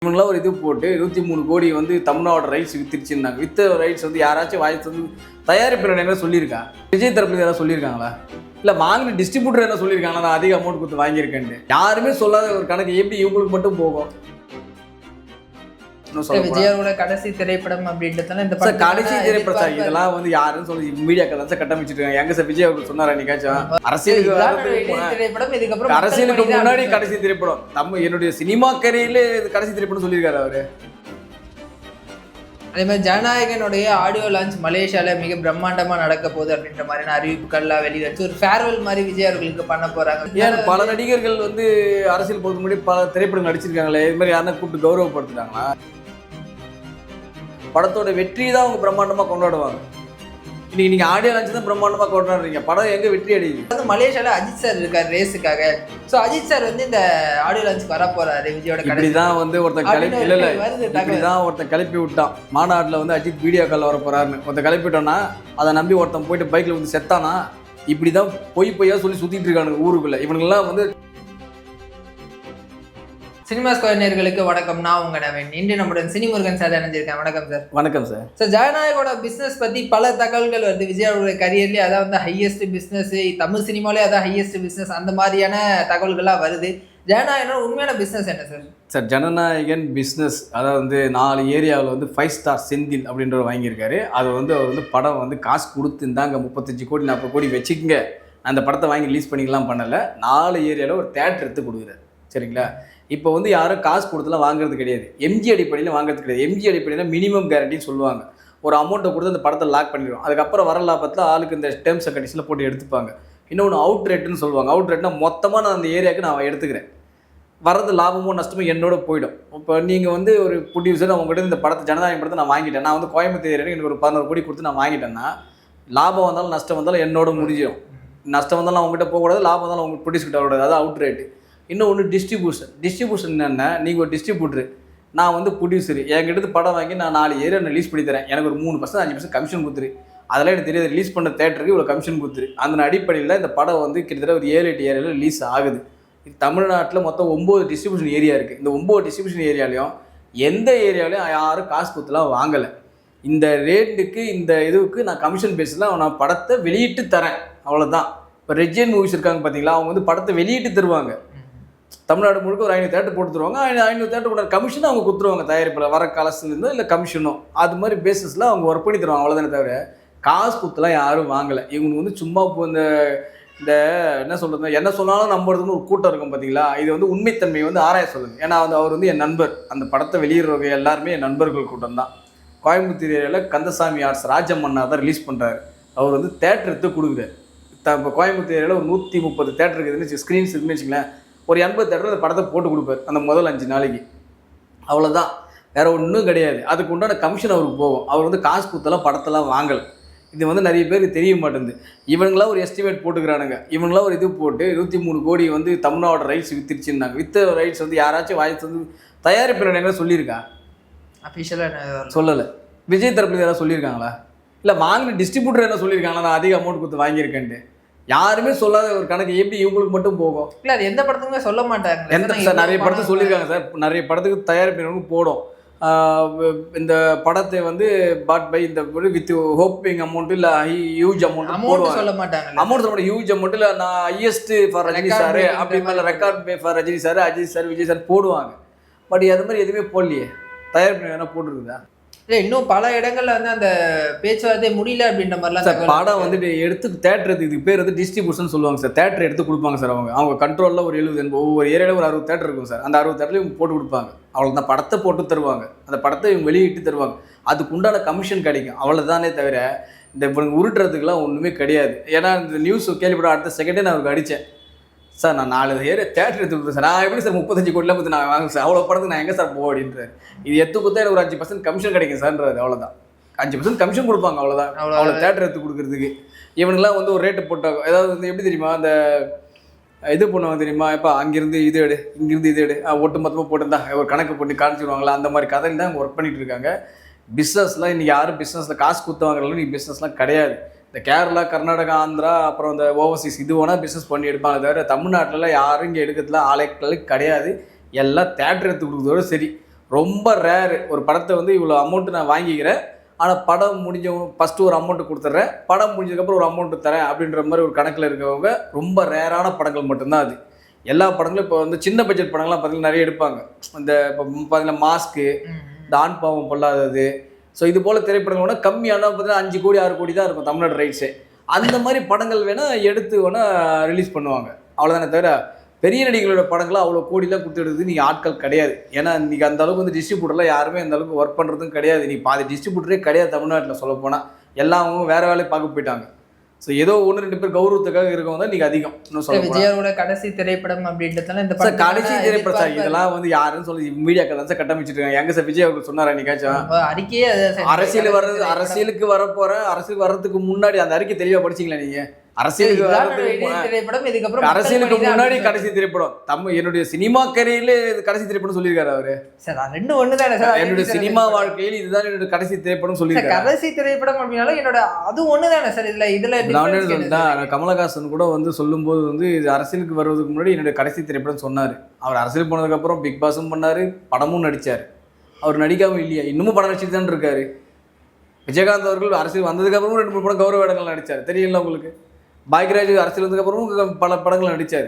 இவங்களாம் ஒரு இது போட்டு 23 கோடி வந்து தமிழ்நாடு ரைட்ஸ் வித்துருச்சுன்னாங்க. வித்த ரைட்ஸ் வந்து யாராச்சும் வாய்ஸ் வந்து தயாரிப்பினர் என்ன சொல்லியிருக்கா? விஜய் தரப்புல யாராவது சொல்லியிருக்காங்களா? இல்லை வாங்கின டிஸ்ட்ரிபியூட்டர் என்ன சொல்லியிருக்காங்களா? நான் அதிக அமௌண்ட் கொடுத்து வாங்கியிருக்கேன்ட்டு யாருமே சொல்லாத ஒரு கணக்கு எப்படி இவங்களுக்கு மட்டும் போகும்? விஜயோட கடைசி திரைப்படம் அப்படின்றதுல இந்த கடைசி திரைப்படம் சார் இதெல்லாம் வந்து யாருன்னு சொல்லி மீடியாக்கள் தான் கட்டமைச்சிட்டு இருக்காங்க. எங்க சார் விஜய் அவர்கள் சொன்னாரா நீக்காச்சும் அரசியலுக்கு முன்னாடி கடைசி திரைப்படம் நம்ம என்னுடைய சினிமா கரையில கடைசி திரைப்படம் சொல்லியிருக்காரு அவரு. அதே மாதிரி ஜனநாயகனுடைய ஆடியோ லான்ச் மலேசியால மிக பிரம்மாண்டமா நடக்க போகுது அப்படின்ற மாதிரியான அறிவிப்புகள்லாம் வெளிவச்சு ஒரு ஃபேர்வெல் மாதிரி விஜய் அவர்களுக்கு பண்ண போறாங்க. ஏன் பல நடிகர்கள் வந்து அரசியல் போகிறதுக்கு முன்னாடி பல திரைப்படம் நடிச்சிருக்காங்களே, இது மாதிரி யாரும் கூப்பிட்டு கௌரவப்படுத்திட்டாங்களா? படத்தோட வெற்றி தான் அவங்க பிரம்மாண்டமாக கொண்டாடுவாங்க. இன்னைக்கு நீங்கள் ஆடியோ லான்ச் தான் பிரம்மாண்டமாக கொண்டாடுறீங்க, படம் எங்கே வெற்றி அடையுது? அது மலேசியாவில் அஜித் சார் இருக்கார் ரேஸுக்காக. ஸோ அஜித் சார் வந்து இந்த ஆடியோ லான்ச்சுக்கு வர போறாரு விஜயோட. இப்படி தான் வந்து ஒருத்தன் கிளப்பி இல்லை இப்படி தான் ஒருத்தன் கிளப்பி விட்டான். மாநாட்டில் வந்து அஜித் வீடியோ காலில் வர போறாருன்னு ஒருத்தன் கிளப்பி விட்டோன்னா அதை நம்பி ஒருத்தன் போயிட்டு பைக்கில் வந்து செத்தானா? இப்படி தான் பொய்யா சொல்லி சுற்றிட்டு இருக்கானுங்க ஊருக்குள்ளே. இவனுங்கெல்லாம் வந்து சினிமா ஸ்கொயர் நேயர்களுக்கு வணக்கம். நான் உங்க நவீன். இன்று நம்முடன் சினிமுருகன் சார் இணைஞ்சிருக்கேன். வணக்கம் சார். வணக்கம் சார். சார் ஜனநாயகோட பிஸ்னஸ் பற்றி பல தகவல்கள் வருது. விஜயோட கரியர்லேயே அதான் வந்து ஹையஸ்ட் பிஸ்னஸ், தமிழ் சினிமாலே அதான் ஹையஸ்ட் பிஸ்னஸ், அந்த மாதிரியான தகவல்கள்லாம் வருது. ஜனநாயகனோட உண்மையான பிஸ்னஸ் என்ன சார்? சார் ஜனநாயகன் பிஸ்னஸ் அதாவது வந்து 4 ஏரியாவில் வந்து 5 ஸ்டார் செந்தில் அப்படின்றவர் வாங்கியிருக்காரு. அது வந்து அவர் வந்து படம் வந்து காசு கொடுத்து இருந்தாங்க 35 கோடி 40 கோடி வச்சுக்கங்க, அந்த படத்தை வாங்கி ரிலீஸ் பண்ணிக்கலாம் பண்ணலை. 4 ஏரியாவில் ஒரு தேட்டர் எடுத்து கொடுக்குறாரு. சரிங்களா? இப்போ வந்து யாரும் காசு கொடுத்துலாம் வாங்குறது கிடையாது, எம்ஜி அடிப்படையில் வாங்குறது கிடையாது. எம்ஜி அடிப்படையில் மினிமம் கேரண்டின்னு சொல்லுவாங்க. ஒரு அமௌண்ட்டை கொடுத்து அந்த படத்தை லாக் பண்ணிடுவோம். அதுக்கப்புறம் வர லாபத்தில் ஆளுக்கு இந்த டேர்ம்ஸ் அண்ட் கண்டிஷனில் போட்டு எடுத்துப்பாங்க. இன்னொன்று அவுட் ரேட்டுன்னு சொல்லுவாங்க. அவுட் ரேட்னா மொத்தமாக நான் அந்த ஏரியாவுக்கு நான் எடுத்துக்கிறேன், வர்றது லாபமோ நஷ்டமோ என்னோட போயிடும். இப்போ நீங்கள் வந்து ஒரு ப்ரொடியூசர் அவங்ககிட்ட இந்த படத்தை ஜனநாயகம் படத்தை நான் வாங்கிட்டேன், நான் வந்து கோயம்புத்தூர் ஏரியாவுக்கு எனக்கு ஒரு 11 கோடி கொடுத்து நான் வாங்கிட்டேன்னா லாபம் வந்தாலும் நஷ்டம் வந்தாலும் என்னோட முடிஞ்சிடும். நஷ்டம் வந்தாலும் அவங்ககிட்ட போகக்கூடாது, லாபம் வந்தாலும் அவங்க ப்ரொடியூஸ் கிட்ட வரக்கூடாது. அது அவுட் ரேட்டு. இன்னொன்று டிஸ்ட்ரிபியூஷன் என்னென்னா, நீங்கள் ஒரு டிஸ்ட்ரிபியூட்ரு, நான் வந்து ப்ரொடியூசர், என்கிட்ட படம் வாங்கி நான் 4 ஏரியா ரிலீஸ் பண்ணி தரேன், எனக்கு ஒரு 3% 5% கமிஷன் கொடுத்துரு. அதெல்லாம் எனக்கு தெரியாது, ரிலீஸ் பண்ண தேட்டருக்கு இவ்வளோ கமிஷன் கொடுத்துரு. அந்த அடிப்படையில் இந்த படம் வந்து கிட்டத்தட்ட ஒரு 7-8 ஏரியாவில் ரிலீஸ் ஆகுது. இது தமிழ்நாட்டில் மொத்தம் 9 டிஸ்ட்ரிபியூஷன் ஏரியா இருக்குது. இந்த 9 டிஸ்ட்ரிபியூஷன் ஏரியாலையும் எந்த ஏரியாலையும் யாரும் காசு கொடுத்துலாம் வாங்கலை. இந்த ரேட்டுக்கு இந்த இதுவுக்கு நான் கமிஷன் பேஸில் நான் படத்தை வெளியிட்டு தரேன், அவ்வளோதான். இப்போ ரெஜியன் மூவிஸ் இருக்காங்க பார்த்தீங்களா, அவங்க வந்து படத்தை வெளியிட்டு தருவாங்க. தமிழ்நாடு முழுக்க ஒரு 500 தேட்டர் போட்டு தருவாங்க. 500 தேட்டர் கூட கமிஷனும் அவங்க கொடுத்துருவாங்க, தயாரிப்பில் வர காலத்துலேருந்தோ இல்லை கமிஷனோ அது மாதிரி பேசிஸில் அவங்க ஒர்க் பண்ணி தருவாங்க, அவ்வளோதானே தவிர காசு கொடுத்துலாம் யாரும் வாங்கலை. இவங்க வந்து சும்மா இப்போ இந்த என்ன சொல்கிறது, என்ன சொன்னாலும் நம்புறதுன்னு ஒரு கூட்டம் இருக்கும் பார்த்தீங்களா, இது வந்து உண்மைத்தன்மையை வந்து ஆராய சொல்லுங்க. ஏன்னா வந்து அவர் வந்து என் நண்பர், அந்த படத்தை வெளியிடுறவங்க எல்லாருமே என் நண்பர்கள் கூட்டம் தான். கோயம்புத்தூர் ஏரியாவில் கந்தசாமி ஆர்ட்ஸ் ராஜமன்னா தான் ரிலீஸ் பண்ணுறாரு. அவர் வந்து தேட்டர் எடுத்து கொடுக்குறாரு. இப்போ கோயம்புத்தூர் ஏரியாவில் ஒரு 130 தேட்டர் இருக்குதுன்னு ஸ்க்ரீன்ஸ் இருக்குன்னு வச்சுங்களேன், ஒரு 80 தேட்டர் அந்த படத்தை போட்டு கொடுப்பார் அந்த முதல் 5 நாளைக்கு. அவ்வளோதான், வேறு ஒன்றும் கிடையாது. அதுக்கு உண்டான கமிஷன் அவருக்கு போகும். அவர் வந்து காசு கொடுத்தெல்லாம் படத்தெல்லாம் வாங்கலை. இது வந்து நிறைய பேருக்கு தெரிய மாட்டேங்குது. இவங்களாம் ஒரு எஸ்டிமேட் போட்டுக்கிறானுங்க. இவங்களாம் ஒரு இது போட்டு 23 கோடி வந்து தமிழ்நாடு ரைட்ஸ் வித்துருச்சுன்னாங்க. வித்த ரைட்ஸ் வந்து யாராச்சும் வாய்ஸ் வந்து தயாரிப்பினர் என்ன சொல்லியிருக்கா? அஃபிஷியலாக சொல்லலை. விஜய் தரப்புல யாராவது சொல்லியிருக்காங்களா? இல்லை வாங்கின டிஸ்ட்ரிபியூட்டர் என்ன சொல்லியிருக்காங்களா? நான் அதிக அமௌண்ட் கொடுத்து வாங்கியிருக்கேன்ட்டு யாருமே சொல்லாத ஒரு கணக்கு எப்படி இவங்களுக்கு மட்டும் போகும்? இல்லை அது எந்த படத்துக்குமே சொல்ல மாட்டாங்க. எந்த சார் நிறைய படத்துக்கு சொல்லியிருக்காங்க சார், நிறைய படத்துக்கு தயாரிப்பினருக்கு போடும். இந்த படத்தை வந்து பாட் பை இந்த வித் ஹோப்பிங் அமௌண்ட் இல்லை ஹியூஜ் அமௌண்ட் போடுவாங்க. சொல்ல மாட்டாங்க அமௌண்ட் சொல்ல மாட்டாங்க. ஹியூஜ் அமௌண்ட் இல்லை நான் ஹையஸ்ட் ஃபார் ரஜினி சார் அப்படி மேலே record pay for Rajini sir, Ajith sir, Vijay sir போடுவாங்க. பட் அது மாதிரி எதுவுமே போடலையே. தயாரிப்பினர் என்ன போட்டுருக்குதா? இல்லை இன்னும் பல இடங்கள்ல வந்து அந்த பேச்சுவார்த்தை முடியல அப்படின்ற மாதிரிலாம் சார். படம் வந்துட்டு எடுத்து தேட்டர் இதுக்கு பேர் வந்து டிஸ்ட்ரிபியூஷன் சொல்லுவாங்க சார். தேட்டர் எடுத்து கொடுப்பாங்க சார். அவங்க கண்ட்ரோலில் ஒரு 70 ஒவ்வொரு ஏரியாவில் ஒரு 60 தேட்டர் இருக்கும் சார். அந்த 60 தேட்டர்லையும் இவங்க போட்டு கொடுப்பாங்க. அவ்வளோதான், படத்தை போட்டு தருவாங்க, அந்த படத்தை இவங்க வெளியிட்டு தருவாங்க. அதுக்கு உண்டான கமிஷன் கிடைக்கும், அவ்வளோதானே தவிர இந்த இவங்க உருட்டுறதுக்குலாம் ஒன்றுமே கிடையாது. ஏன்னா இந்த நியூஸ் கேள்விப்பட அடுத்த செகண்டே நான் அவருக்கு அடித்தேன் சார், நான் 4 ஏரியா தேட்டர் எடுத்து கொடுத்தேன் சார். நான் எப்படி சார் 35 கோடியில் பார்த்து நான் வாங்க சார், அவ்வளோ படத்துக்கு நான் எங்கே சார் போக அப்படின்றாரு. இது எத்து கொடுத்தா எனக்கு ஒரு 5% கமிஷன் கிடைக்கும் சார்ன்றாரு. அவ்வளோதான், 5% கமிஷன் கொடுப்பாங்க, அவ்வளோதான். அவ்வளோ தேட்டர் எடுத்து கொடுக்குறதுக்கு இவனுங்களாம் வந்து ஒரு ரேட்டு போட்டாங்க. ஏதாவது வந்து எப்படி தெரியுமா, அந்த இது பண்ணுவாங்க தெரியுமா, இப்போ அங்கேருந்து இது எடு, இங்கேருந்து இது எடு, ஒட்டு மொத்தமாக போட்டுருந்தா ஒரு கணக்கு பண்ணி காமிச்சிடுவாங்களா, அந்த மாதிரி கதையில் தான் ஒர்க் பண்ணிகிட்டு இருக்காங்க. பிஸ்னஸ்லாம் இன்றைக்கி யாரும் பிஸ்னஸில் காசு கொடுத்தவங்களும் இன்றைக்கி பிஸ்னஸ்லாம் கிடையாது. இந்த கேரளா, கர்நாடகா, ஆந்திரா, அப்புறம் இந்த ஓவர்சீஸ் இது வேணால் பிஸ்னஸ் பண்ணி எடுப்பாங்க தவிர தமிழ்நாட்டிலலாம் யாரும் இங்கே எடுக்கிறதுல ஆலைகள் கிடையாது. எல்லாம் தேட்டர் எடுத்து கொடுக்குறதோட சரி. ரொம்ப ரேரு. ஒரு படத்தை வந்து இவ்வளோ அமௌண்ட்டு நான் வாங்கிக்கிறேன், ஆனால் படம் ஃபஸ்ட்டு ஒரு அமௌண்ட்டு கொடுத்துட்றேன், படம் முடிஞ்சதுக்கப்புறம் ஒரு அமௌண்ட்டு தரேன் அப்படின்ற மாதிரி ஒரு கணக்கில் இருக்கவங்க ரொம்ப ரேரான படங்கள் மட்டும்தான் அது. எல்லா படங்களும் இப்போ வந்து சின்ன பட்ஜெட் படங்கள்லாம் பார்த்தீங்கன்னா நிறைய எடுப்பாங்க. இந்த இப்போ பார்த்தீங்கன்னா மாஸ்க்கு, இந்த ஆண் பாவம் பொல்லாதது, ஸோ இது போல் திரைப்படங்களோட கம்மியான பார்த்தீங்கன்னா 5 கோடி 6 கோடி தான் இருக்கும் தமிழ்நாடு ரைட்ஸே. அந்த மாதிரி படங்கள் வேணால் எடுத்து வேணால் ரிலீஸ் பண்ணுவாங்க, அவ்வளோதானே தவிர பெரிய நடிகளோட படங்களாம் அவ்வளோ கோடிலாம் கொடுத்து எடுத்து நீங்கள் ஆட்கள் கிடையாது. ஏன்னா இன்றைக்கி அந்த அளவுக்கு வந்து டிஸ்ட்ரிபியூட்டர்லாம் யாருமே அந்த அளவுக்கு ஒர்க் பண்ணுறதும் கிடையாது. நீ பாதி டிஸ்ட்ரிபியூட்டரே கிடையாது தமிழ்நாட்டில் சொல்லப்போனால். எல்லாம் வேறு வேலையை பார்க்க போயிட்டாங்க. ஸோ ஏதோ 1-2 பேர் கௌரவத்துக்காக இருக்கவங்க தான் நீங்கள் அதிகம். இன்னும் சொல்ல விஜயோட கடைசி திரைப்படம் அப்படின்றதுனால இந்த சார் கடைசி திரைப்படம் சார் இதெல்லாம் வந்து யாருன்னு சொல்லி மீடியாக்கள் தான் சார் கட்டமைச்சிட்டு இருக்காங்க. எங்க சார் விஜய் அவர்கள் சொன்னாரா என்னைக்காச்சும் அறிக்கையே அரசியல் வர்றது, அரசியலுக்கு வரப்போறேன், அரசியலுக்கு வர்றதுக்கு முன்னாடி அந்த அறிக்கை தெளிவா படிச்சீங்களா நீங்க? அரசியலுக்கு முன்னாடி கடைசி திரைப்படம் என்னுடைய சினிமா கரியர்ல கடைசி திரைப்படம் சொல்லியிருக்காரு அவரு. என்னுடைய சினிமா வாழ்க்கையில் இதுதான் என்னோட கடைசி திரைப்படம் சொல்லியிருக்காரு. கடைசி திரைப்படம் அப்படின்னாலும் என்னோட அது ஒண்ணுதானே சார். இதுல கமலஹாசன் கூட வந்து சொல்லும் போது வந்து இது அரசியலுக்கு வருவதற்கு முன்னாடி என்னுடைய கடைசி திரைப்படம் சொன்னாரு. அவர் அரசியல் போனதுக்கு அப்புறம் பிக் பாஸும் பண்ணாரு, படமும் நடிச்சாரு. அவர் நடிக்காம இல்லையா, இன்னமும் படம் நடிச்சுட்டு தான் இருக்காரு. விஜயகாந்த் அவர்கள் அரசியல் வந்ததுக்கு அப்புறமும் 2-3 படம் கௌரவ இடங்கள் நடிச்சாரு, தெரியல உங்களுக்கு. பாக்யராஜ் அரசியல் வந்ததுக்கு அப்புறமும் பல படங்கள் நடிச்சாரு.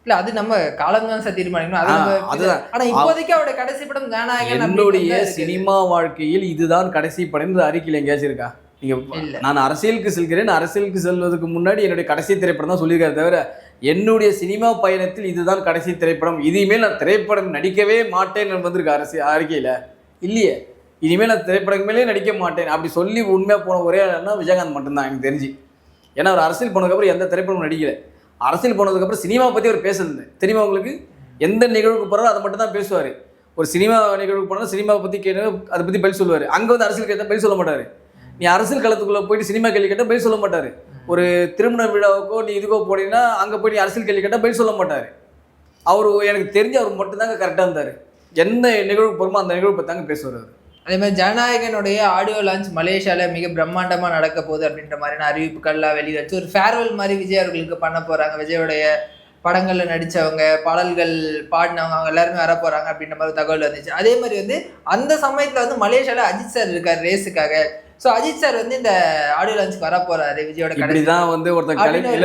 இல்ல அது நம்ம காலம் தான் சார் தீர்மானிக்கணும். அதுதான். ஆனா இப்போதைக்கு அவருடைய கடைசி படம் ஜனநாயகன். என்னுடைய சினிமா வாழ்க்கையில் இதுதான் கடைசி படம் அறிக்கையில் எங்கேயாச்சும் இருக்கா? நீங்க நான் அரசியலுக்கு செல்கிறேன், அரசியலுக்கு செல்வதற்கு முன்னாடி என்னுடைய கடைசி திரைப்படம் தான் சொல்லியிருக்காரு தவிர என்னுடைய சினிமா பயணத்தில் இதுதான் கடைசி திரைப்படம், இனிமேல் நான் திரைப்படம் நடிக்கவே மாட்டேன் வந்திருக்க அறிக்கையில இல்லையே. இனிமேல் நான் திரைப்படங்களே நடிக்க மாட்டேன் அப்படி சொல்லி உண்மையாக போன ஒரே ஆள்னா விஜயகாந்த் மட்டும்தான் எனக்கு தெரிஞ்சு. ஏன்னா அவர் அரசியல் போனதுக்கப்புறம் எந்த திரைப்படமும் நடிக்கலை. அரசியல் போனதுக்கப்புறம் சினிமா பற்றி அவர் பேசுறது தெரியுமா உங்களுக்கு? எந்த நிகழ்வுக்கு போகிறாரோ அதை மட்டும் தான் பேசுவார். ஒரு சினிமா நிகழ்வுக்கு போனால் சினிமாவை பற்றி கேட்டு அதை பற்றி பதில் சொல்லுவார். அங்கே வந்து அரசியல் கேட்டால் பதில் சொல்ல மாட்டார். நீ அரசியல் களத்துக்குள்ளே போயிட்டு சினிமா கேள்வி கேட்டால் பதில் சொல்ல மாட்டார். ஒரு திருமண விழாவுக்கோ நீ இதுக்கோ போனீங்கன்னா அங்கே போய் நீ அரசியல் கேள்வி கேட்டால் பதில் சொல்ல மாட்டார். அவர் எனக்கு தெரிஞ்சு அவர் மட்டும்தாங்க கரெக்டாக இருந்தார். எந்த நிகழ்வுக்கு போகிறோமோ அந்த நிகழ்வு பற்றி தாங்க பேசுவார் அவர். அதே மாதிரி ஜனநாயகனுடைய ஆடியோ லான்ச் மலேசியாவில் மிக பிரம்மாண்டமாக நடக்க போகுது அப்படின்ற மாதிரியான அறிவிப்புகள்லாம் வெளிவச்சு ஒரு ஃபேர்வெல் மாதிரி விஜய் அவர்களுக்கு பண்ண போகிறாங்க. விஜயோடைய படங்களில் நடித்தவங்க, பாடல்கள் பாடினவங்க அவங்க எல்லாருமே வர போகிறாங்க அப்படின்ற மாதிரி தகவல் வந்துச்சு. அதே மாதிரி வந்து அந்த சமயத்தில் வந்து மலேசியாவில் அஜித் சார் இருக்கார் ரேஸுக்காக. ஸோ அஜித் சார் வந்து இந்த ஆடியோ லான்ச்சுக்கு வர போறாரு விஜயோட. இப்படிதான் வந்து ஒருத்தன் கிளப்பி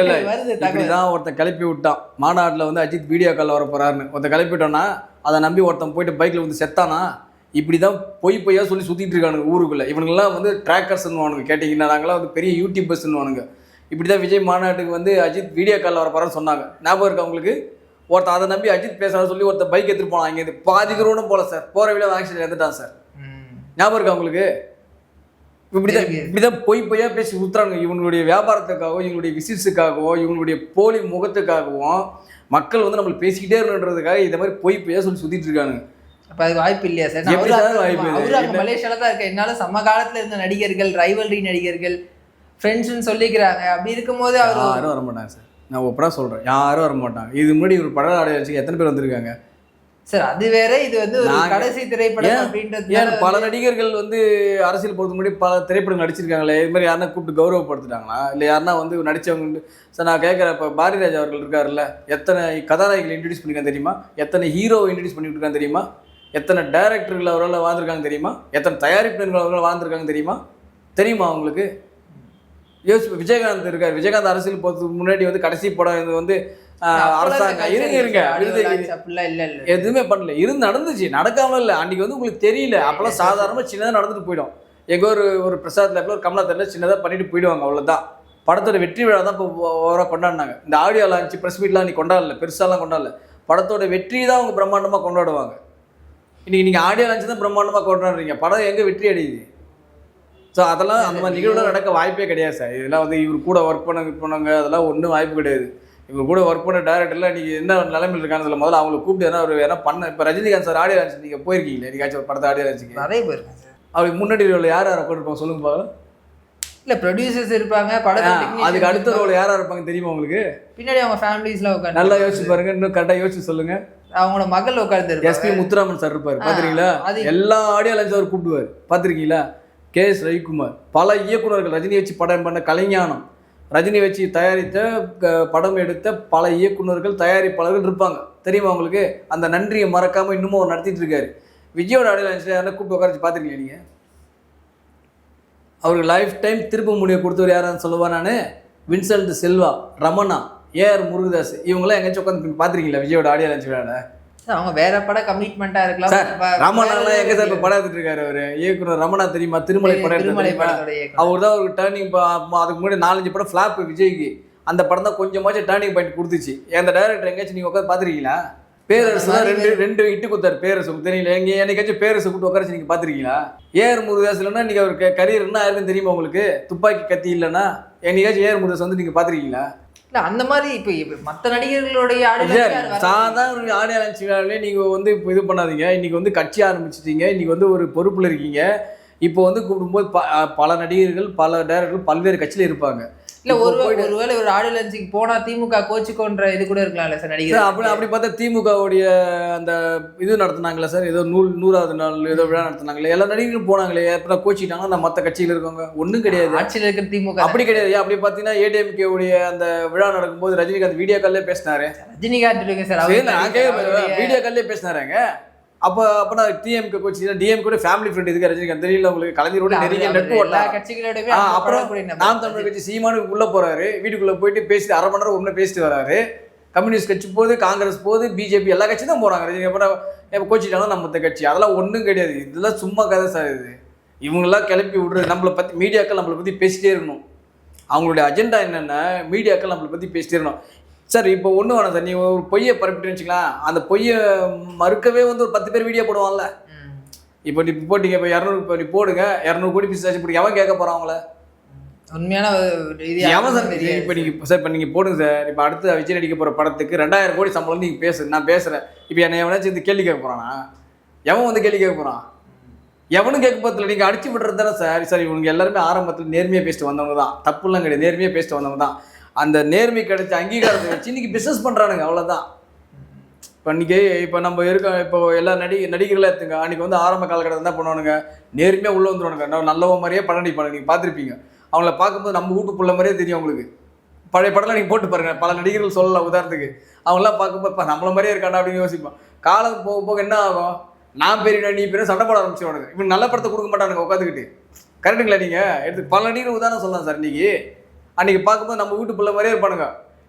இப்படிதான் ஒருத்தன் கிளப்பி விட்டான். மாநாட்டில் வந்து அஜித் வீடியோ காலில் வர போறாருன்னு ஒருத்தன் கிளப்பி விட்டோன்னா அதை நம்பி ஒருத்தன் போயிட்டு பைக்கில் வந்து செத்தானா. இப்படி தான் பொய்யா சொல்லி சுற்றிட்டு இருக்கானுங்க ஊருக்குள்ளே. இவனுங்கெல்லாம் வந்து ட்ராக்கர்ஸ்ன்னு கேட்டிங்கன்னா நாங்களாம் வந்து பெரிய யூடியூபர்ஸ்ன்னு. இப்படி தான் விஜய் மாநாட்டுக்கு வந்து அஜித் வீடியோ காலில் வர போகிறான்னு சொன்னாங்க. ஞாபகம் இருக்கா உங்களுக்கு? ஒருத்தன் அதை நம்பி அஜித் பேசுகிறான்னு சொல்லி ஒருத்தர் பைக் எடுத்துகிட்டு போனான். இங்கே பாதி கிலோன்னு போல சார், போகிற வீடியோ ஆக்சிடென்ட் எடுத்துட்டான் சார். ஞாபகம் இருக்கா உங்களுக்கு? இப்படிதான் பொய்யா பேசி சுற்றுறாங்க. இவங்களுடைய வியாபாரத்துக்காகவும் இவங்களுடைய விசிட்ஸுக்காகவும் இவங்களுடைய போலி முகத்துக்காகவும் மக்கள் வந்து நம்மளுக்கு பேசிக்கிட்டே இருக்கணுன்றதுக்காக இந்த மாதிரி பொய்யா சொல்லி சுற்றிட்டு இருக்கானுங்க. அப்போ அதுக்கு வாய்ப்பு இல்லையா சார்? மலேசியால தான் இருக்க. என்னால சம காலத்துல இருந்த நடிகர்கள், ரைவல்ரி நடிகர்கள், ஃப்ரெண்ட்ஸ்ன்னு சொல்லிக்கிறாங்க. அப்படி இருக்கும்போது அவர் யாரும் வர மாட்டாங்க சார். நான் ஒப்படா சொல்றேன், யாரும் வர மாட்டாங்க. இது முன்னாடி ஒரு படம் ஆடைய வச்சு எத்தனை பேர் வந்திருக்காங்க சார்? அது வேற, இது வந்து ஒரு கடைசி திரைப்படம் அப்படின்றது. ஏன் பல நடிகர்கள் வந்து அரசியல் பொறுத்த முன்னாடி பல திரைப்படம் நடிச்சிருக்காங்களே, இது மாதிரி யாருன்னா கூப்பிட்டு கௌரவப்படுத்திட்டாங்களா? இல்லை யாருன்னா வந்து நடிச்சவங்க சார் நான் கேட்குறேன். இப்போ பாரதிராஜா அவர்கள் இருக்காருல்ல, எத்தனை கதாநாயகிகள் இன்ட்ரடியூஸ் பண்ணியிருக்காங்க தெரியுமா? எத்தனை ஹீரோவை இன்ட்ரடியூஸ் பண்ணிட்டு இருக்காங்க தெரியுமா? எத்தனை டைரக்டர்கள் அவரால் வாழ்ந்துருக்காங்க தெரியுமா? எத்தனை தயாரிப்பினர்கள் அவர்கள் வாழ்ந்துருக்காங்க தெரியுமா அவங்களுக்கு? யோசிப்பு. விஜயகாந்த் இருக்கார். விஜயகாந்த் அரசியல் போகிறதுக்கு முன்னாடி வந்து கடைசி படம் இது வந்து அரசாங்கம் இருங்க எதுவுமே பண்ணல. நடந்துச்சு, நடக்காமல இல்லை. அன்றைக்கி வந்து உங்களுக்கு தெரியல. அப்போல்லாம் சாதாரணமாக சின்னதாக நடந்துட்டு போயிடும். எங்கள் ஒரு பிரசாத் லேப்பில் ஒரு கமலா தெரியல சின்னதாக பண்ணிட்டு போயிடுவாங்க, அவ்வளோதான். படத்தோட வெற்றி விழா தான் இப்போ ஓவராக கொண்டாடினாங்க. இந்த ஆடியோ லான்ச்சு ப்ரெஸ் மீட்லாம் நீ கொண்டாடல, பெருசாலாம் கொண்டாடல. படத்தோட வெற்றி தான் அவங்க பிரம்மாண்டமாக கொண்டாடுவாங்க. இன்றைக்கி நீங்கள் ஆடியோ லான்ச்சு தான் பிரம்மாண்டமாக கொண்டாடுறீங்க, படம் எங்கே வெற்றி அடையுது? ஸோ அதெல்லாம் அந்த மாதிரி நிகழ்வுலாம் நடக்க வாய்ப்பே கிடையாது சார். இதெல்லாம் வந்து இவர் கூட ஒர்க் பண்ணவங்க அதெல்லாம் ஒன்றும் வாய்ப்பு கிடையாது. இவர் கூட ஒர்க் பண்ண டேரக்டர்லாம் நீங்கள் என்ன நிலைமையில் இருக்கான்னு சொல்ல முதல்ல அவங்களை கூப்பிட்டு ஏன்னா அவர் என்ன பண்ண. இப்போ ரஜினிகாந்த் சார் ஆடியோ லான்ச் நீங்கள் போயிருக்கீங்களா? என்னைக்காச்சும் ஒரு படத்தை ஆடியோ லான்ச்சுக்கு? நிறைய போயிருக்கேன் சார். அவருக்கு முன்னாடி ரோல் யார் உட்காந்துருப்பாங்க சொல்லுங்க பார்க்கலாம். இல்லை ப்ரொடியூசர்ஸ் இருப்பாங்க, படம் அதுக்கு அடுத்த ரோல் யாராக இருப்பாங்க தெரியுமா உங்களுக்கு? பின்னாடி அவங்க ஃபேமிலிஸ்லாம் உட்காந்து நல்லா யோசிச்சு பாருங்க. இன்னும் கரெக்டாக யோசிச்சு சொல்லுங்க. அவங்களோட மகள் உட்காந்து எஸ்பி முத்துராமன் சார் இருப்பார், பார்த்துருக்கீங்களா? எல்லா ஆடியோ லான்ச் அவர் கூப்பிடுவார், பார்த்துருக்கீங்களா? KS ரவிக்குமார், பல இயக்குநர்கள், ரஜினி வச்சு படம் பண்ண கலைஞானம், ரஜினி வச்சு தயாரித்த படம் எடுத்த பல இயக்குநர்கள், தயாரிப்பாளர்கள் இருப்பாங்க, தெரியுமா உங்களுக்கு? அந்த நன்றியை மறக்காமல் இன்னமும் அவர் நடத்திட்டு இருக்காரு. விஜயோட ஆடியோ லான்ச்சில் யாரும் கூப்பிட்டு உட்கார வச்சு பார்த்துருக்கீங்க நீங்கள்? அவருக்கு லைஃப் டைம் திருப்ப முடிய கொடுத்தவர் யாரான்னு சொல்லுவா நான்? வின்சென்ட் செல்வா, ரமணா, ஏஆர் முருகதாஸ், இவங்களாம் எங்கேயாச்சும் உட்காந்து பார்த்துருக்கீங்களா விஜயோட ஆடியோ லான்ச் விழாவில்? அவங்க வேற படம் கமிட்மெண்ட்டா இருக்கலாம். ரமணாலாம் எங்கே சார் இப்போ படம் எடுத்துட்டு இருக்காரு அவர்? இயக்குனர் ரமணா தெரியுமா? திருமலை படம் எடுத்து அவர் தான் ஒரு டேர்னிங். அதுக்கு முன்னாடி 4-5 படம் ஃப்ளாப் விஜய்க்கு. அந்த படம் தான் கொஞ்சமாச்சும் டேர்னிங் பாயிண்ட் கொடுத்துச்சு. அந்த டைரக்டர் எங்கேயாச்சும் நீங்கள் உட்காந்து பார்த்துருக்கீங்களா? பேரரசு தான் ரெண்டு இட்டு கொடுத்தாரு. பேரரசு தெரியல, எங்கே என்னைக்காச்சும் பேரரசு கூப்பிட்டு உட்காரச்சு நீங்கள் பார்த்துருக்கீங்களா? ஏஆர் முருகதாஸ் இல்லைன்னா நீங்கள் அவருக்கு கரியர் என்ன ஆயிருக்குன்னு தெரியுமா உங்களுக்கு? துப்பாக்கி கத்தி இல்லைன்னா என்னைக்காச்சும் ஏஆர் முருகதாஸ் வந்து நீங்கள் பார்த்துருக்கீங்களா? இல்லை அந்த மாதிரி இப்போ மற்ற நடிகர்களுடைய சாதாரண ஆடியோ லான்ச் விழாவிலே நீங்கள் வந்து இப்போ இது பண்ணாதீங்க. இன்னைக்கு வந்து கட்சி ஆரம்பிச்சிட்டீங்க, இன்னைக்கு வந்து ஒரு பொறுப்பில் இருக்கீங்க. இப்போ வந்து கூப்பிடும்போது பல நடிகர்கள் பல டைரக்டர்கள் பல்வேறு கட்சியில் இருப்பாங்க. இல்லை ஒருவேளை ஒரு ஆடியோ லான்ச்சுக்கு போனால் திமுக கோச்சிக்கோன்ற இது கூட இருக்கலாம்ல சார் நடிகர்? அப்படி பார்த்தா திமுகவுடைய அந்த இது நடத்துனாங்களே சார், ஏதோ 100வது நாள் ஏதோ விழா நடத்துனாங்களே, எல்லா நடிகர்களும் போனாங்களே. எப்போ கோச்சிட்டாங்கன்னா நான் மற்ற கட்சியில் இருக்கவங்க ஒன்றும் கிடையாது. ஆட்சியில் இருக்கிற திமுக அப்படி கிடையாது. அப்படி பார்த்தீங்கன்னா ஏடிஎம்கே உடைய அந்த விழா நடக்கும்போது ரஜினிகாந்த் வீடியோ கால்லே பேசினாரு. ரஜினிகாந்த் சார் வீடியோ கால்லே பேசினாருங்க. அப்போ நான் டிஎம்கே கோச்சி டிஎம்கே ஃபேமிலி ஃப்ரெண்ட் இதுக்கு ரஜினிகாந்த் தெரியல உங்களுக்கு? கலைஞரோட நெருங்கிய நட்பு. அப்புறம் நாம் தமிழர் கட்சி சீமானுக்கு உள்ள போறாரு, வீட்டுக்குள்ள போயிட்டு பேசிட்டு 1/2 மணி நேரம் ஒன்று பேசிட்டு வராரு. கம்யூனிஸ்ட் கட்சி போகுது, காங்கிரஸ் போகுது, பிஜேபி எல்லா கட்சியும் தான் போறாங்க. ரஜினி அப்புறம் கோச்சிட்டாலும் நம்ம கட்சி அதெல்லாம் ஒன்றும் கிடையாது. இதெல்லாம் சும்மா கதை சார். இது இவங்கெல்லாம் கிளப்பி விடுறது. நம்மளை பற்றி மீடியாக்கள் நம்மளை பற்றி பேசிட்டே இருக்கணும். அவங்களுடைய அஜெண்டா என்னென்னா மீடியாக்கள் நம்மளை பற்றி பேசிட்டே இருக்கணும் சார். இப்போ ஒன்றும் வேணாம் சார், நீ ஒரு பொய்யை பரப்பிட்டு வச்சுக்கலாம், அந்த பொய்யை மறுக்கவே வந்து ஒரு 10 பேர் வீடியோ போடுவாங்கல்ல. இப்போ நீ போட்டிங்க, இப்போ 200 இப்போ நீ போடுங்க, 200 கோடி பிசினஸ் போடுங்க, எவன் கேட்க போகிறான் அவங்கள? உண்மையான எவன் சார்? இப்போ நீங்கள் சார் இப்போ நீங்கள் போடுங்க சார். இப்போ அடுத்து விஜய் நடிக்க போகிற படத்துக்கு 2000 கோடி சம்பளம் நீங்கள் பேசு, நான் பேசுகிறேன். இப்போ என்னை எவனாச்சும் இந்த கேள்வி கேட்க போகிறானா? எவன் வந்து கேள்வி கேட்க போகிறான்? எவனும் கேட்க போகிறதில்ல. நீங்கள் அடிச்சு விடுறது தானே சார். சார் இவங்க எல்லாருமே ஆரம்பத்தில் நேர்மையாக பேசிட்டு வந்தவங்க தான், தப்புலாம் கிடையாது, நேர்மையாக பேசிட்டு வந்தவங்க தான். அந்த நேர்மை கிடைச்ச அங்கீகாரத்தை வச்சு இன்னைக்கு பிஸ்னஸ் பண்ணுறானுங்க, அவ்வளோதான். இப்போ இன்றைக்கி இப்போ நம்ம இப்போ எல்லா நடிகர்களாக எடுத்துங்க. அன்றைக்கி வந்து ஆரம்ப காலகட்டத்தில் என்ன பண்ணுவானுங்க, நேர்மையாக உள்ளே வந்துடுவானுங்க. நல்லவ மாதிரியே படம் நடிப்பானுங்க. நீங்கள் பார்த்துருப்பீங்க. அவங்கள பார்க்கும்போது நம்ம வீட்டு புள்ள மாதிரியே தெரியும் உங்களுக்கு. பழைய படம்லாம் நீங்கள் போட்டு பாருங்கள், பல நடிகர்கள் சொல்லலாம். உதாரணத்துக்கு அவங்களாம் பார்க்கும்போது இப்போ நம்மள மாதிரியே இருக்காண்டா அப்படின்னு யோசிப்போம். காலம் போக போக என்ன ஆகும், நான் பெரிய நீ பெரிய சண்டை போட ஆரம்பிச்சிடுவானுங்க. இவன் நல்ல படத்தை கொடுக்க மாட்டானுங்க உட்காந்துக்கிட்டு. கரெக்டுங்களா? நீங்கள் எடுத்து பல நடிகர்கள் உதாரணம் சொல்லலாம் சார். அன்றைக்கி பார்க்கும்போது நம்ம வீட்டு பிள்ளை மாதிரியே இருப்பானுங்க.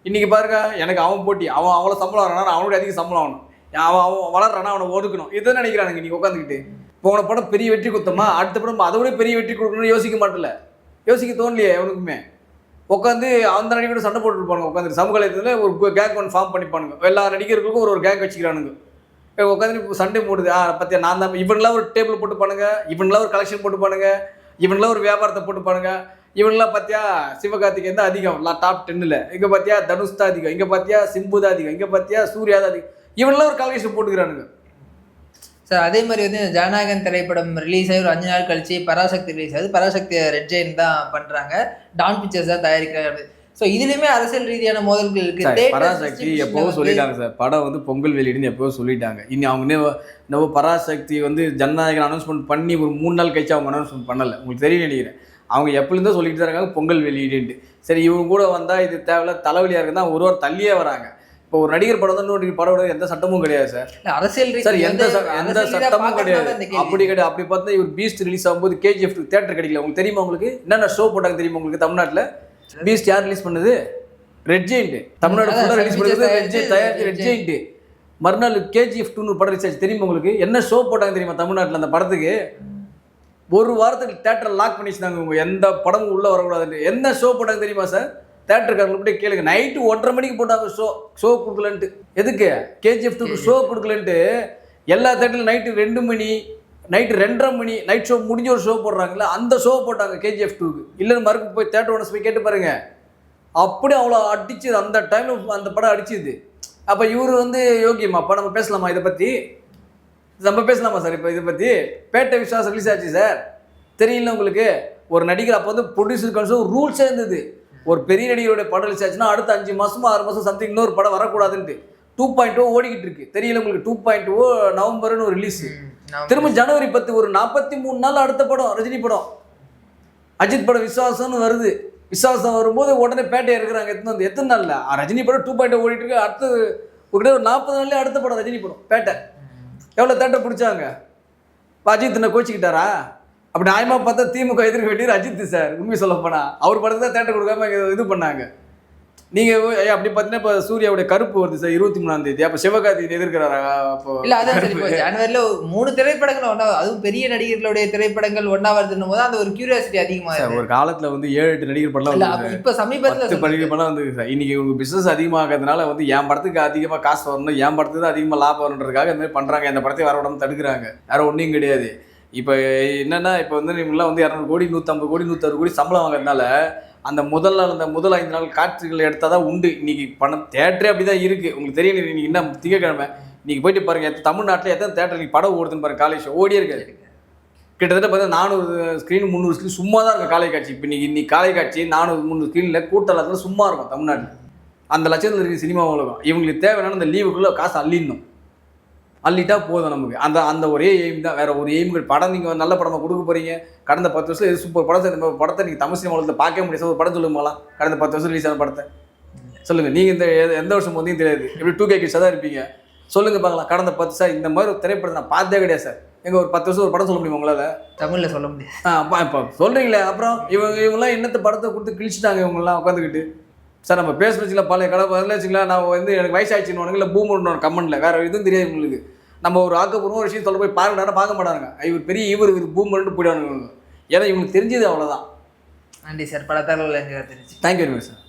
இன்றைக்கி பாருங்க, எனக்கு அவன் போட்டி, அவன் அவ்வளோ சம்பளம் வரானா, அவனுடைய அதிக சம்பளம் ஆகணும், அவன் வளர்றானா, அவனை ஒதுக்கணும், இதுதான் நினைக்கிறானுங்க. நீங்கள் உட்காந்துக்கிட்டு போன படம் பெரிய வெற்றி கொடுத்தோமா, அடுத்த படம் அதை விட பெரிய வெற்றி கொடுக்கணும்னு யோசிக்க மாட்டல, யோசிக்க தோணலையே எவனுக்குமே. உட்காந்து அந்த நடிகரோட சண்டை போட்டுருப்பானுங்க. உட்காந்து சமூக வலைத்தளத்தில் ஒரு கேங் ஒன்று ஃபார்ம் பண்ணிப்பானுங்க. எல்லா நடிகர்களுக்கும் ஒரு கேங் வச்சுக்கிறானுங்க. உட்காந்து சண்டை போடுது. பற்றியா நான் தான் இவனெலாம் ஒரு டேபிள் போட்டுப்பானுங்க, இவனெலாம் ஒரு கலெக்ஷன் போட்டுப்பானுங்க, இவனெலாம் ஒரு வியாபாரத்தை போட்டுப்பானுங்க. இவனெலாம் பார்த்தியா சிவகார்த்திகேயன் தான் அதிகம் டாப் 10ல், இங்கே பார்த்தியா தனுஷ் தான் அதிகம், இங்கே பார்த்தியா சிம்பு தான் அதிகம், இங்கே பார்த்தியா சூர்யா தான் அதிகம். இவனெலாம் ஒரு கலெக்ஷன் போட்டுக்கிறானுங்க சார். அதே மாதிரி வந்து ஜனநாயகன் திரைப்படம் ரிலீஸ் ஆகி ஒரு 5 நாள் கழிச்சு பராசக்தி ரிலீஸ் ஆகுது. பராசக்தி ரெட் ஜெயின் தான் பண்ணுறாங்க, டான் பிக்சர்ஸ் தான் தயாரிக்கிறாங்க. ஸோ இதுலேயுமே அரசியல் ரீதியான மோதல்கள் இருக்குது. பராசக்தி எப்போவும் சொல்லிட்டாங்க சார், படம் வந்து பொங்கல் வெளியிடுன்னு எப்போவும் சொல்லிட்டாங்க. இனி அவங்க பராசக்தி வந்து ஜனநாயகன் அனௌன்ஸ்மெண்ட் பண்ணி ஒரு 3 நாள் கழிச்சு அவங்க அனௌன்ஸ்மெண்ட் பண்ணலை. உங்களுக்கு தெரிய நினைக்கிறேன். அவங்க எப்போலேருந்தோ சொல்லிட்டு தான் இருக்காங்க பொங்கல் வெளியீடுன்ட்டு. சரி இவங்க கூட வந்தால் இது தேவையில்ல, தலைவலியாக இருக்குன்னா ஒரு வாரம் தள்ளியே வராங்க. இப்போ ஒரு நடிகர் படம் தான் இன்னொரு படம் விட எந்த சட்டமும் கிடையாது சார். அரசியல் சார் எந்த சட்டமும் கிடையாது. அப்படி கிடையாது. அப்படி பார்த்தா இவர் பீஸ்ட் ரிலீஸ் ஆகும்போது KGF தேட்டர் கிடைக்கல. உங்களுக்கு தெரியுமா? உங்களுக்கு என்னென்ன ஷோ போட்டாங்க தெரியுமா உங்களுக்கு? தமிழ்நாட்டில் பீஸ்ட் யார் ரிலீஸ் பண்ணது? Red giant. தமிழ்நாடு ஃபுல்லாக ரிலீஸ் பண்ணது ரெட் ஜெயிண்ட், தயாரிச்சு ரெட் ஜெயிண்ட். மறுநாள் KGF 2 படம் ரிலீஸ் ஆச்சு. தெரியுமா உங்களுக்கு? என்ன ஷோ போட்டாங்க தெரியுமா தமிழ்நாட்டில்? அந்த படத்துக்கு ஒரு வாரத்துக்கு தேட்டர் லாக் பண்ணி வச்சுட்டாங்க. உங்க எந்த படமும் உள்ளே வரக்கூடாதுன்னு. என்ன ஷோ போட்டாங்க தெரியுமா சார்? தேட்டருக்காரங்களை போய் கேளுங்க. நைட்டு 1:30 மணிக்கு போட்டாங்க ஷோ கொடுக்கலன்ட்டு. எதுக்கு? KGF 2 ஷோ கொடுக்கலன்ட்டு எல்லா தேட்டரில் நைட்டு 2 மணி, நைட்டு 2:30 மணி நைட் ஷோ முடிஞ்ச ஒரு ஷோ போடுறாங்கல்ல, அந்த ஷோ போட்டாங்க KGF 2க்கு. இல்லைன்னு மறுக்கு போய் தேட்டர் ஓனர்ஸ் போய் கேட்டு பாருங்க. அப்படி அவ்வளோ அடிச்சுது அந்த டைமில், அந்த படம் அடிச்சுது. அப்போ இவர் வந்து யோகியமா? அப்போ நம்ம பேசலாமா இதை பற்றி? நம்ம பேசலாமா சார் இப்போ இதை பற்றி? பேட்டை விஸ்வாஸ் ரிலீஸ் ஆச்சு சார், தெரியல உங்களுக்கு? ஒரு நடிகர் அப்போ வந்து ப்ரொடியூசர் கவுன்சில் ரூல்ஸே இருந்தது. ஒரு பெரிய நடிகருடைய படம் ரிலீஸ் ஆச்சுன்னா அடுத்த 5 மாதமோ 6 மாதம் சம்திங் இன்னொரு படம் வரக்கூடாதுன்ட்டு 2.0 ஓடிக்கிட்டு இருக்கு. தெரியல உங்களுக்கு? 2.0 நவம்பர்னு ஒரு ரிலீஸ். திரும்ப ஜனவரி 10 ஒரு 43 நாள் அடுத்த படம் ரஜினி படம், அஜித் படம் விஸ்வாசம்னு வருது. விஸ்வாசம் வரும்போது உடனே பேட்டையை இருக்கிறாங்க. எத்தனை நாளில் ரஜினி படம் 2.0 ஓடிட்டு இருக்கு. அடுத்து ஒரு 40 நாள்லேயே அடுத்த படம் ரஜினி படம் பேட்டை. எவ்வளோ தேட்டர் பிடிச்சாங்க? அஜித் என்ன கோச்சிக்கிட்டாரா? அப்படி நியாயமாக பார்த்தா திமுக எதிர்க்க வேண்டியது அஜித் சார். உண்மை சொல்ல போனால் அவர் படத்தை தான் தேட்டர் கொடுக்காம இது பண்ணாங்க. நீங்கள் அப்படி பார்த்தீங்கன்னா இப்போ சூர்யாவுடைய கருப்பு வருது சார் 23ஆம் தேதி. அப்போ சிவகார்த்திகேயன் எதிர்க்கிறாரா? அப்போ இல்லை, அதான் சரி. இப்போ ஜனவரியில் 3 திரைப்படங்கள் ஒன்றா, அதுவும் பெரிய நடிகர்களுடைய திரைப்படங்கள் ஒன்றா வருதுன்னும் போது அந்த ஒரு கியூரியாசிட்டி அதிகமாக. ஒரு காலத்தில் வந்து 7-8 நடிகர் படலாம் இல்லை, இப்போ சமீபத்தில் 10 நடிகர் படம் வந்து சார். இன்னைக்கு உங்கள் பிஸ்னஸ் அதிகமாகிறதுனால வந்து என் படத்துக்கு அதிகமாக காசு வரணும், என் படத்துக்கு தான் அதிகமாக லாபம் வரணுன்றதுக்காக இந்த மாதிரி பண்ணுறாங்க. இந்த படத்தை வர விடாமல் தடுக்கிறாங்க. வேறு ஒன்றும் கிடையாது. இப்போ என்னென்னா இப்போ வந்து நீங்களாம் வந்து 200 கோடி 150 கோடி 160 கோடி சம்பளம் வாங்குறதுனால அந்த முதல் 5 நாள் காட்சிகள் எடுத்தால் தான் உண்டு. இன்றைக்கி பணம் தேட்டரே அப்படி தான் இருக்குது. உங்களுக்கு தெரியும், நீங்கள் என்ன திங்கக்கிழமை நீங்கள் போயிட்டு பாருங்கள், தமிழ்நாட்டில் எத்தனை தேட்டர் நீங்கள் படம் ஓடுதுன்னு பாருங்கள். காலேஜ் ஷோ ஓடியே இருக்காது. கிட்டத்தட்ட பார்த்தா 400 ஸ்க்ரீன் 300 ஸ்க்ரீன் சும்மா தான் இருக்கும் காலை காட்சி. இப்போ இன்னைக்கு காலை காட்சி 400-300 ஸ்க்ரீனில் கூட்டத்தில் சும்மா இருக்கும் தமிழ்நாட்டில். அந்த லட்சத்தில் இருக்குது சினிமா உலகம். இவங்களுக்கு தேவையான அந்த லீவுக்குள்ளே காசு அள்ளிட்டா போதும் நமக்கு. அந்த ஒரே எய்ம் தான், வேறு ஒரு எய்ம்கள். படம் நீங்கள் நல்ல படமாக கொடுக்க போகிறீங்க. கடந்த 10 வருஷம் எது சூப்பர் படம் இந்த படத்தை நீங்கள் தமிழ் சினிமா உலகத்தில் பார்க்க முடியாது. ஒரு படம் சொல்லுங்கலாம், கடந்த 10 வருஷம் ரிலீஸ் ஆன படத்தை சொல்லுங்கள். நீங்கள் இந்த எந்த வருஷம் வந்தீங்க தெரியாது, எப்படி 2K கிட்ஸாக தான் இருப்பீங்க. சொல்லுங்கள் பார்க்கலாம், கடந்த 10 சார் இந்த மாதிரி ஒரு திரைப்படத்தை நான் பார்த்தே கிடையாது சார். எங்கள் ஒரு 10 வருஷம் ஒரு படம் சொல்ல முடியுமா உங்களால்? தமிழில் சொல்ல முடியாது. இப்போ சொல்கிறீங்களே. அப்புறம் இவங்கெல்லாம் என்னத்தை படத்தை கொடுத்து கிழிச்சிட்டாங்க இவங்கெல்லாம் உட்காந்துக்கிட்டு. சார் நம்ம பேச வச்சுக்கலாம், பழைய கடை பதில் வச்சுக்கலாம். நான் வந்து எனக்கு வயசாகிடுச்சுன்னு இல்லை பூமர்னு கமெண்ட்டில் வேறு எதுவும் தெரியாது உங்களுக்கு. நம்ம ஒரு ஆக்கப்பூர்வம் ஒரு விஷயம் சொல்ல போய் பாருங்கடா பார்க்க மாட்டாங்க. இவர் பூமர்னு போயிடுவாங்க. ஏன்னா இவங்களுக்கு தெரிஞ்சது அவ்வளோதான். நன்றி சார், பல தகவல்கள் எங்களுக்கு தெரிஞ்சு. Thank you very much sir.